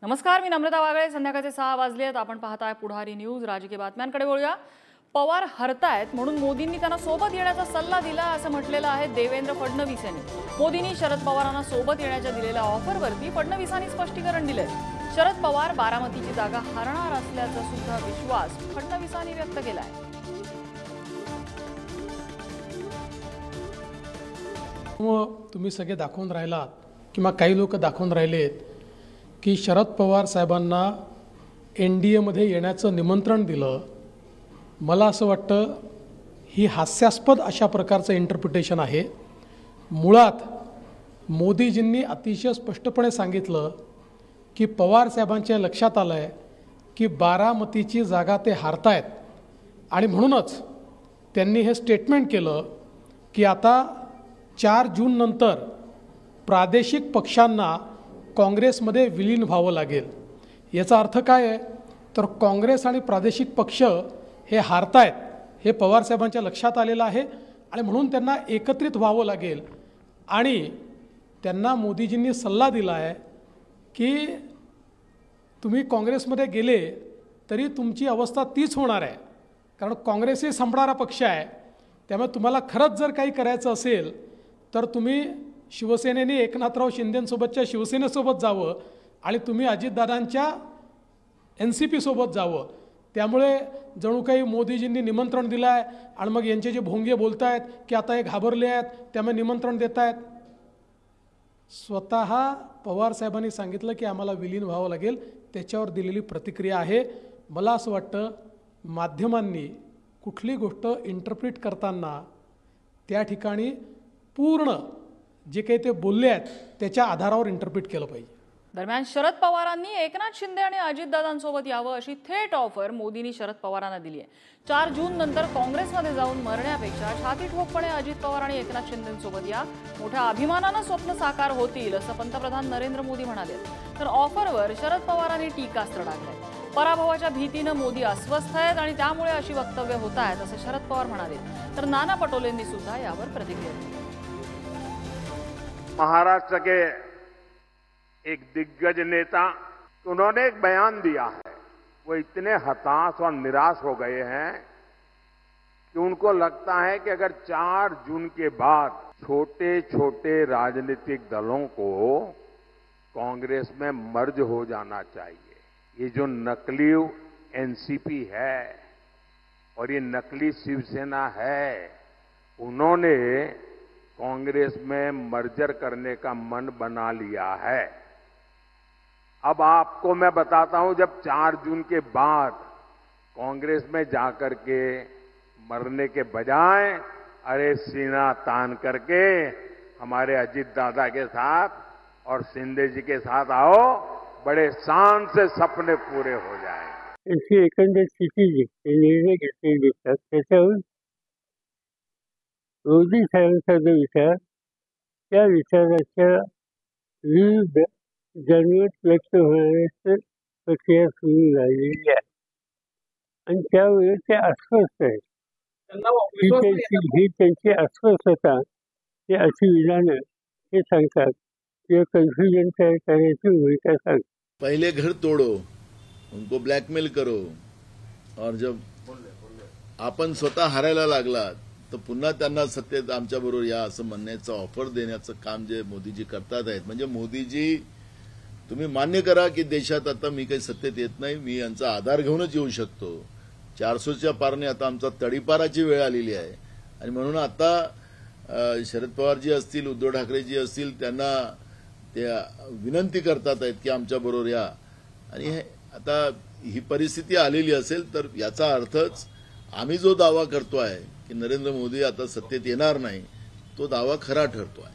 नमस्कार, मी नम्रता वागळे। संध्याकाळचे 6 वाजलेत। आपण पाहताय पुढारी न्यूज। राजकीय बातम्यांकडे वळूया। पवार हरतायत म्हणून मोदींनी त्यांना सोबत येण्याचा सल्ला दिला असं म्हटलेलं आहे देवेंद्र फडणवीस यांनी। मोदींनी शरद पवारांना सोबत येण्याच्या दिलेल्या ऑफरवरती फडणवीसांनी स्पष्टीकरण दिलंय। शरद पवार बारामतीची जागा हरणार असल्याचा सुद्धा विश्वास फडणवीसांनी व्यक्त केलाय। तुम्ही सगळे दाखवून राहिलात किंवा काही लोक दाखवून राहिलेत की शरद पवार साहेबांना NDA मध्ये येण्याचं निमंत्रण दिलं। मला असं वाटतं ही हास्यास्पद अशा प्रकारचं इंटरप्रिटेशन आहे। मुळात मोदीजींनी अतिशय स्पष्टपणे सांगितलं की पवार साहेबांच्या लक्षात आलं आहे की बारामतीची जागा ते हारतायत आणि म्हणूनच त्यांनी हे स्टेटमेंट केलं की आता 4 जून नंतर प्रादेशिक पक्षांना काँग्रेसमध्ये विलीन व्हावं लागेल। याचा अर्थ काय आहे तर काँग्रेस आणि प्रादेशिक पक्ष हे हारतायत हे पवार साहेबांच्या लक्षात आलेलं आहे आणि म्हणून त्यांना एकत्रित व्हावं लागेल। आणि त्यांना मोदीजींनी सल्ला दिला आहे की तुम्ही काँग्रेसमध्ये गेले तरी तुमची अवस्था तीच होणार आहे, कारण काँग्रेस हे संपणारा पक्ष आहे। त्यामुळे तुम्हाला खरंच जर काही करायचं असेल तर तुम्ही शिवसेनेने एकनाथराव शिंदेंसोबतच्या शिवसेनेसोबत जावं आणि तुम्ही अजितदादांच्या NCP सोबत जावं। त्यामुळे जणू काही मोदीजींनी निमंत्रण दिलं आहे आणि मग यांचे जे भोंगे बोलत आहेत की आता हे घाबरले आहेत त्यामुळे निमंत्रण देत आहेत। स्वतः पवार साहेबांनी सांगितलं की आम्हाला विलीन व्हावं लागेल, त्याच्यावर दिलेली प्रतिक्रिया आहे। मला असं वाटतं माध्यमांनी कुठली गोष्ट इंटरप्रिट करताना त्या ठिकाणी पूर्ण जे काही ते बोलले आहेत त्याच्या आधारावर इंटरप्रिट केलं पाहिजे। दरम्यान शरद पवारांनी एकनाथ शिंदे आणि अजितदादांसोबत यावं अशी थेट ऑफर मोदींनी शरद पवारांना दिली आहे। 4 जून नंतर काँग्रेसमध्ये जाऊन मरण्यापेक्षा छाती ठोकपणे अजित पवार आणि एकनाथ शिंदेंसोबत या, मोठ्या अभिमानानं स्वप्न साकार होतील असं पंतप्रधान नरेंद्र मोदी म्हणाले। तर ऑफरवर शरद पवारांनी टीकास्त्र टाकलंय। पराभवाच्या भीतीनं मोदी अस्वस्थ आहेत आणि त्यामुळे अशी वक्तव्य होत आहेत असं शरद पवार म्हणाले। तर नाना पटोलेंनी सुद्धा यावर प्रतिक्रिया दिली। महाराष्ट्र के एक दिग्गज नेता, उन्होंने एक बयान दिया है। वो इतने हताश और निराश हो गए हैं कि उनको लगता है कि अगर 4 जून के बाद छोटे छोटे राजनीतिक दलों को कांग्रेस में मर्ज हो जाना चाहिए। ये जो नकली NCP है और ये नकली शिवसेना है, उन्होंने कांग्रेस में मर्जर करने का मन बना लिया है। अब आपको मैं बताता हूं, जब 4 जून के बाद कांग्रेस में जाकर के मरने के बजाय अरे सीना तान करके हमारे अजित दादा के साथ और शिंदे जी के साथ आओ, बड़े शान से सपने पूरे हो जाए। इसी एकंदर स्थिती निर्णय घेतले दिसतात त्याच्यावर मोदी साहेबांचा जो विचार, त्या विचाराच्या विरुद्ध जनमत व्यक्त होण्याची प्रक्रिया सुरू झालेली आहे आणि त्यावेळी ते अस्वस्थ आहेत। ही त्यांची अस्वस्थता ते अशी विधानं हे सांगतात किंवा कन्फ्युजन तयार करण्याची भूमिका सांगतात। पहले घर तोड़ो, उनको ब्लॅकमेल करो, और जब आपण स्वतः हारायला लागला तर पुन्हा त्यांना सत्तेत आमच्याबरोबर या असं म्हणण्याचं ऑफर देण्याचं काम जे मोदीजी करतात आहेत। म्हणजे मोदीजी, तुम्ही मान्य करा की देशात आता मी काही सत्तेत येत नाही, मी यांचा आधार घेऊनच येऊ शकतो। 400च्या पारने आता आमचा तडीपाराची वेळ आलेली आहे आणि म्हणून आता शरद पवारजी असतील, उद्धव ठाकरेजी असतील, त्यांना त्या विनंती करतात आहेत की आमच्याबरोबर या। आणि आता ही परिस्थिती आलेली असेल तर याचा अर्थच आम्ही जो दावा करतो आहे की नरेंद्र मोदी आता सत्तेत येणार नाही, तो दावा खरा ठरतो आहे।